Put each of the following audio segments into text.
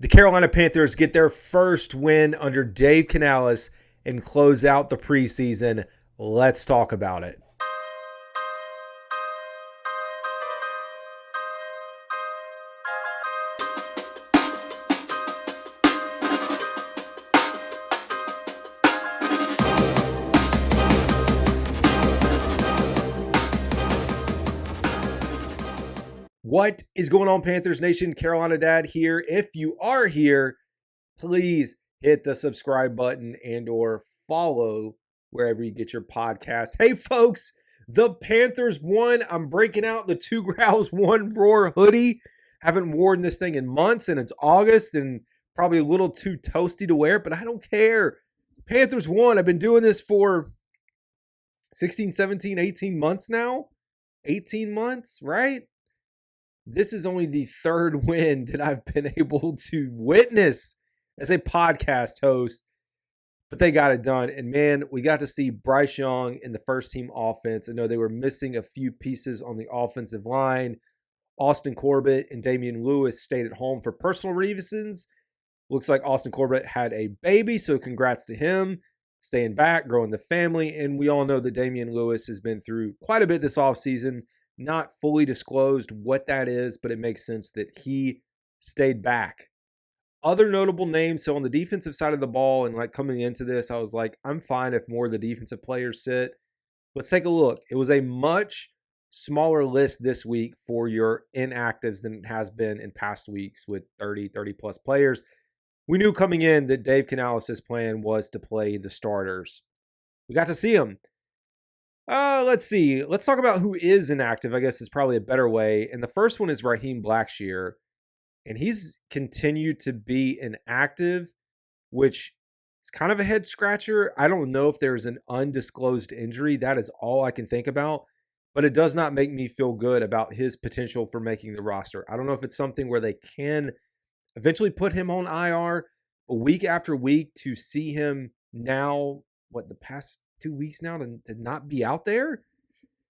The Carolina Panthers get their first win under Dave Canales and close out the preseason. Let's talk about it. What is going on, Panthers Nation? Carolina Dad here. If you are here, please hit the subscribe button and or follow wherever you get your podcast. Hey, folks, the Panthers won. I'm breaking out the two Growls One Roar hoodie. Haven't worn this thing in months, and it's August and probably a little too toasty to wear, but I don't care. Panthers won. I've been doing this for 16, 17, 18 months now. 18 months, right? This is only the third win that I've been able to witness as a podcast host, but they got it done. And man, we got to see Bryce Young in the first team offense. I know they were missing a few pieces on the offensive line. Austin Corbett and Damian Lewis stayed at home for personal reasons. Looks like Austin Corbett had a baby, so congrats to him. Staying back, growing the family. And we all know that Damian Lewis has been through quite a bit this offseason. Not fully disclosed what that is, but it makes sense that he stayed back. Other notable names, so on the defensive side of the ball, and like coming into this, I was like, I'm fine if more of the defensive players sit. Let's take a look. It was a much smaller list this week for your inactives than it has been in past weeks with 30 plus players. We knew coming in that Dave Canales' plan was to play the starters. We got to see them. Let's see. Let's talk about who is inactive, I guess is probably a better way. And the first one is Raheem Blackshear. And he's continued to be inactive, which is kind of a head scratcher. I don't know if there's an undisclosed injury. That is all I can think about. But it does not make me feel good about his potential for making the roster. I don't know if it's something where they can eventually put him on IR week after week to see him now, the past 2 weeks now to not be out there.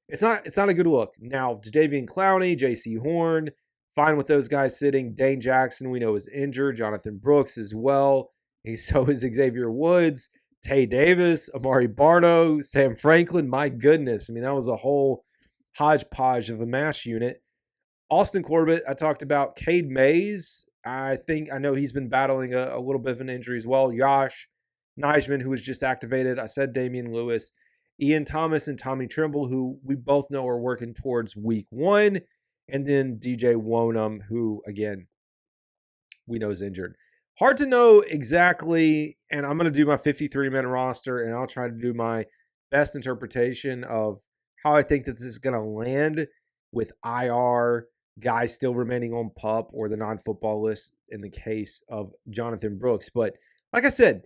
It's not a good look. Now, Jadeveon Clowney, J.C. Horn, fine with those guys sitting. Dane Jackson, we know, is injured. Jonathan Brooks as well. So is Xavier Woods, Tay Davis, Amari Barno, Sam Franklin. My goodness. I mean, that was a whole hodgepodge of a mash unit. Austin Corbett, I talked about. Cade Mays, I know he's been battling a little bit of an injury as well. Josh Nijman, who was just activated. I said Damian Lewis. Ian Thomas and Tommy Trimble, who we both know are working towards week 1. And then DJ Wonum, who, again, we know is injured. Hard to know exactly, and I'm going to do my 53-man roster, and I'll try to do my best interpretation of how I think that this is going to land with IR, guys still remaining on PUP or the non-football list in the case of Jonathan Brooks. But like I said,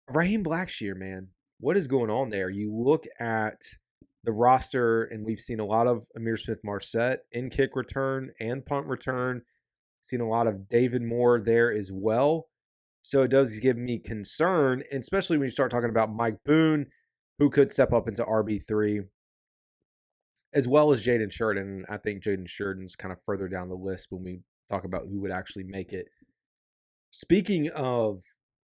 Raheem Blackshear, man, what is going on there? You look at the roster, and we've seen a lot of Amir Smith-Marset in kick return and punt return. Seen a lot of David Moore there as well. So it does give me concern, and especially when you start talking about Mike Boone, who could step up into RB3, as well as Jaden Sheridan. I think Jaden Sheridan's kind of further down the list when we talk about who would actually make it. Speaking of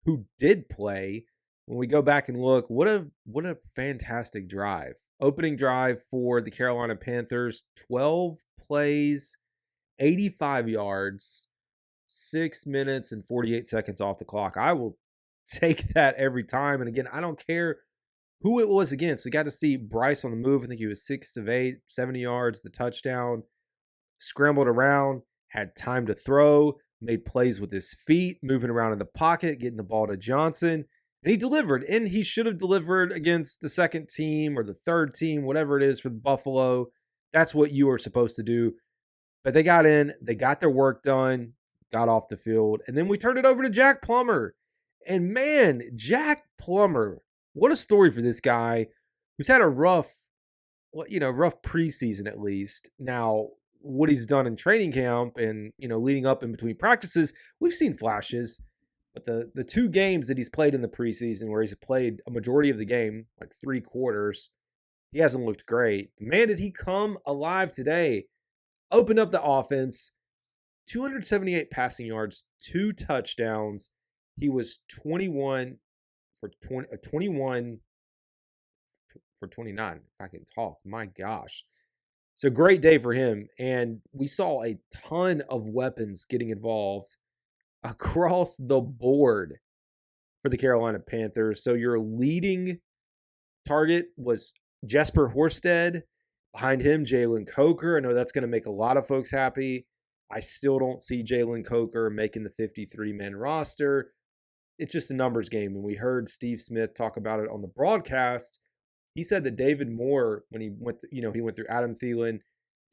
who did play, when we go back and look, what a fantastic drive. Opening drive for the Carolina Panthers, 12 plays, 85 yards, 6 minutes and 48 seconds off the clock. I will take that every time. And again, I don't care who it was against. We got to see Bryce on the move. I think he was 6 of 8, 70 yards, the touchdown, scrambled around, had time to throw, made plays with his feet, moving around in the pocket, getting the ball to Johnson. And he delivered, and he should have delivered against the second team or the third team, whatever it is for the Buffalo. That's what you are supposed to do. But they got in, they got their work done, got off the field, and then we turned it over to Jack Plummer. And man, Jack Plummer, what a story for this guy who's had a rough preseason at least. Now, what he's done in training camp and, leading up in between practices, we've seen flashes. But the 2 games that he's played in the preseason where he's played a majority of the game, like 3 quarters, he hasn't looked great. Man, did he come alive today. Opened up the offense, 278 passing yards, 2 touchdowns. He was 21 for 29, if I can talk. My gosh. So great day for him. And we saw a ton of weapons getting involved across the board for the Carolina Panthers. So your leading target was Jesper Horsted. Behind him, Jalen Coker. I know that's going to make a lot of folks happy. I still don't see Jalen Coker making the 53-man roster. It's just a numbers game. And we heard Steve Smith talk about it on the broadcast. He said that David Moore, when he went, he went through Adam Thielen,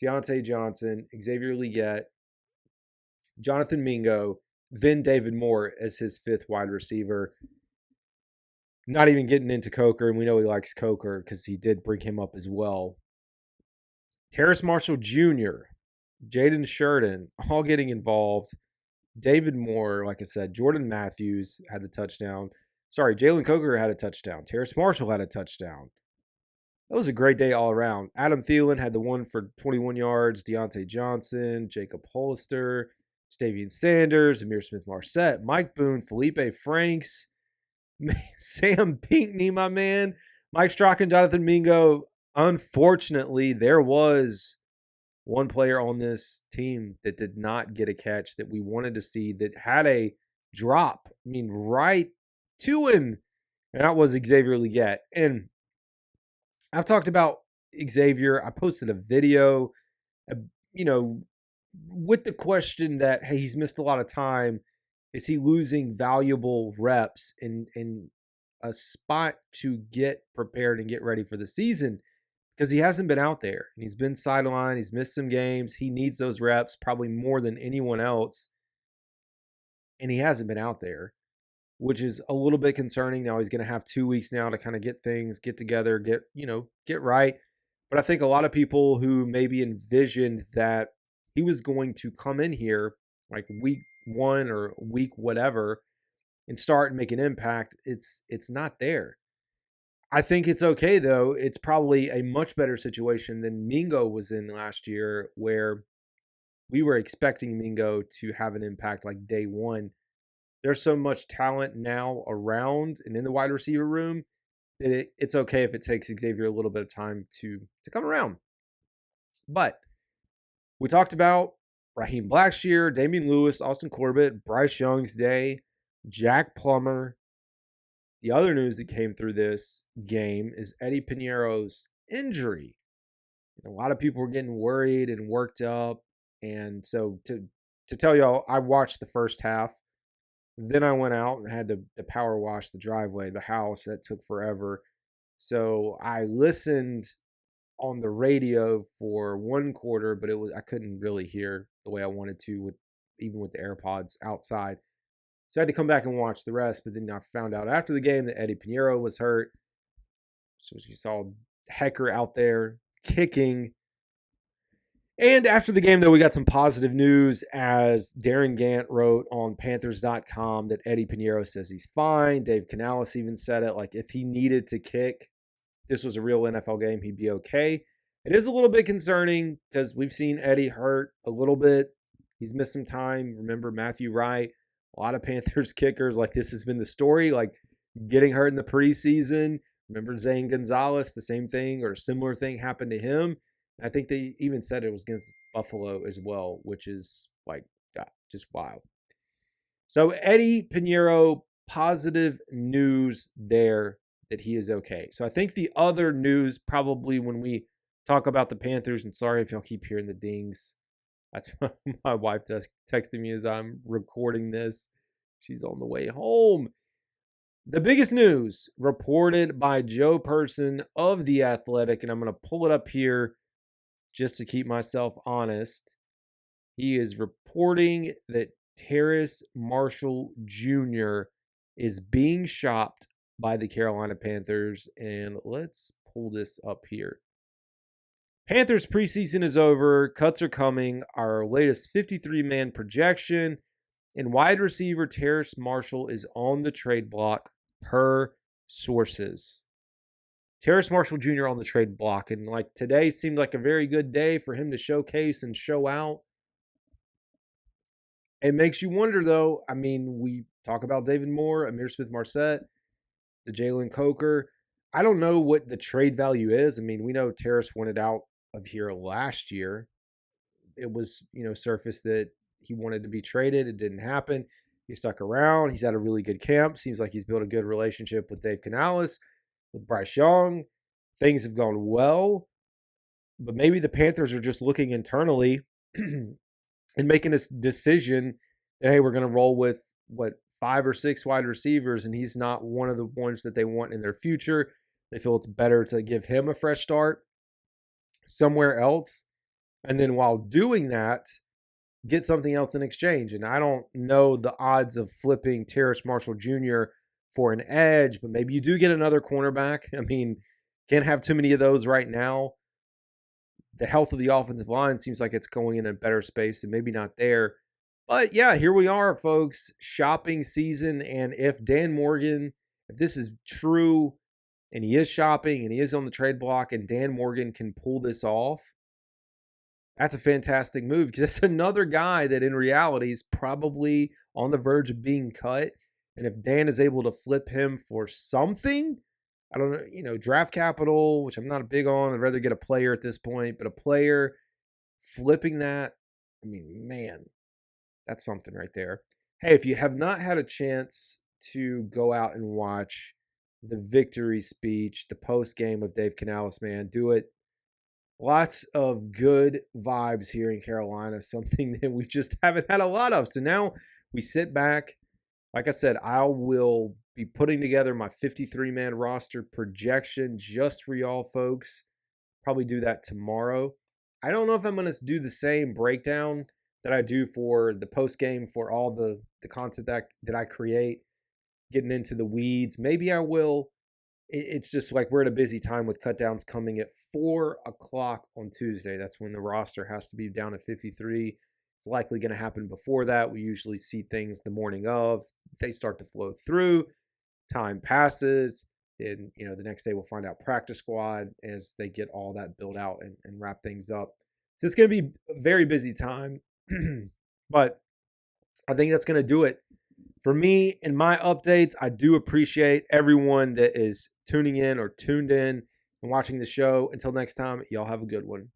Deontay Johnson, Xavier Legette, Jonathan Mingo, then David Moore as his 5th wide receiver. Not even getting into Coker, and we know he likes Coker because he did bring him up as well. Terrace Marshall Jr., Jaden Sheridan, all getting involved. David Moore, like I said, Jordan Matthews had the touchdown. Sorry, Jalen Coker had a touchdown. Terrace Marshall had a touchdown. That was a great day all around. Adam Thielen had the one for 21 yards. Deontay Johnson, Jacob Hollister, Stavian Sanders, Amir Smith-Marset, Mike Boone, Felipe Franks, Sam Pinckney, my man, Mike Strachan, Jonathan Mingo. Unfortunately, there was one player on this team that did not get a catch that we wanted to see, that had a drop, right to him, and that was Xavier Legette. And I've talked about Xavier. I posted a video, with the question that, hey, he's missed a lot of time. Is he losing valuable reps in a spot to get prepared and get ready for the season? Because he hasn't been out there. He's been sidelined. He's missed some games. He needs those reps probably more than anyone else. And he hasn't been out there, which is a little bit concerning. Now he's going to have 2 weeks now to kind of get things, get together, get right. But I think a lot of people who maybe envisioned that he was going to come in here like week 1 or week whatever and start and make an impact, it's not there. I think it's okay, though. It's probably a much better situation than Mingo was in last year, where we were expecting Mingo to have an impact like day one. There's so much talent now around and in the wide receiver room that it's okay if it takes Xavier a little bit of time to come around. But we talked about Raheem Blackshear, Damian Lewis, Austin Corbett, Bryce Young's day, Jack Plummer. The other news that came through this game is Eddie Piñeiro's injury. A lot of people were getting worried and worked up. And so to tell y'all, I watched the first half. Then I went out and had to power wash the driveway, the house. That took forever. So I listened on the radio for one quarter, but I couldn't really hear the way I wanted to, even with the AirPods outside. So I had to come back and watch the rest, but then I found out after the game that Eddie Piñeiro was hurt. So you saw Hecker out there kicking. And after the game, though, we got some positive news, as Darren Gant wrote on Panthers.com that Eddie Piñeiro says he's fine. Dave Canales even said it, like if he needed to kick, this was a real NFL game, he'd be okay. It is a little bit concerning because we've seen Eddie hurt a little bit. He's missed some time. Remember Matthew Wright, a lot of Panthers kickers, like this has been the story, like getting hurt in the preseason. Remember Zane Gonzalez, the same thing or a similar thing happened to him. I think they even said it was against Buffalo as well, which is like just wild. So Eddie Piñeiro, positive news there that he is okay. So I think the other news probably when we talk about the Panthers, and sorry if y'all keep hearing the dings. That's my wife texting me as I'm recording this. She's on the way home. The biggest news reported by Joe Person of The Athletic, and I'm going to pull it up here just to keep myself honest. He is reporting that Terrace Marshall Jr. is being shopped by the Carolina Panthers. And let's pull this up here. Panthers preseason is over. Cuts are coming. Our latest 53-man projection. And wide receiver Terrace Marshall is on the trade block per sources. Terrace Marshall Jr. on the trade block. And like today seemed like a very good day for him to showcase and show out. It makes you wonder, though. I mean, we talk about David Moore, Amir Smith-Marset, the Jalen Coker. I don't know what the trade value is. I mean, we know Terrace wanted out of here last year. It was, surfaced that he wanted to be traded. It didn't happen. He stuck around. He's had a really good camp. Seems like he's built a good relationship with Dave Canales, with Bryce Young. Things have gone well. But maybe the Panthers are just looking internally and making this decision that, hey, we're going to roll with, 5 or 6 wide receivers, and he's not one of the ones that they want in their future. They feel it's better to give him a fresh start somewhere else. And then while doing that, get something else in exchange. And I don't know the odds of flipping Terrace Marshall Jr. for an edge, but maybe you do get another cornerback. I mean, can't have too many of those right now. The health of the offensive line seems like it's going in a better space and maybe not there. But yeah, here we are, folks. Shopping season. And if Dan Morgan, if this is true and he is shopping and he is on the trade block and Dan Morgan can pull this off, that's a fantastic move because it's another guy that in reality is probably on the verge of being cut. And if Dan is able to flip him for something, I don't know, draft capital, which I'm not big on. I'd rather get a player at this point, but a player flipping that, I mean, man, that's something right there. Hey, if you have not had a chance to go out and watch the victory speech, the post game of Dave Canales, man, do it. Lots of good vibes here in Carolina, something that we just haven't had a lot of. So now we sit back. Like I said, I will be putting together my 53-man roster projection just for y'all folks. Probably do that tomorrow. I don't know if I'm going to do the same breakdown that I do for the post game for all the content that I create, getting into the weeds. Maybe I will. It's just like we're at a busy time with cutdowns coming at 4 o'clock on Tuesday. That's when the roster has to be down to 53. It's likely going to happen before that. We usually see things the morning of. They start to flow through. Time passes. And, the next day we'll find out practice squad as they get all that built out and wrap things up. So it's going to be a very busy time. But I think that's going to do it. For me and my updates, I do appreciate everyone that is tuning in or tuned in and watching the show. Until next time, y'all have a good one.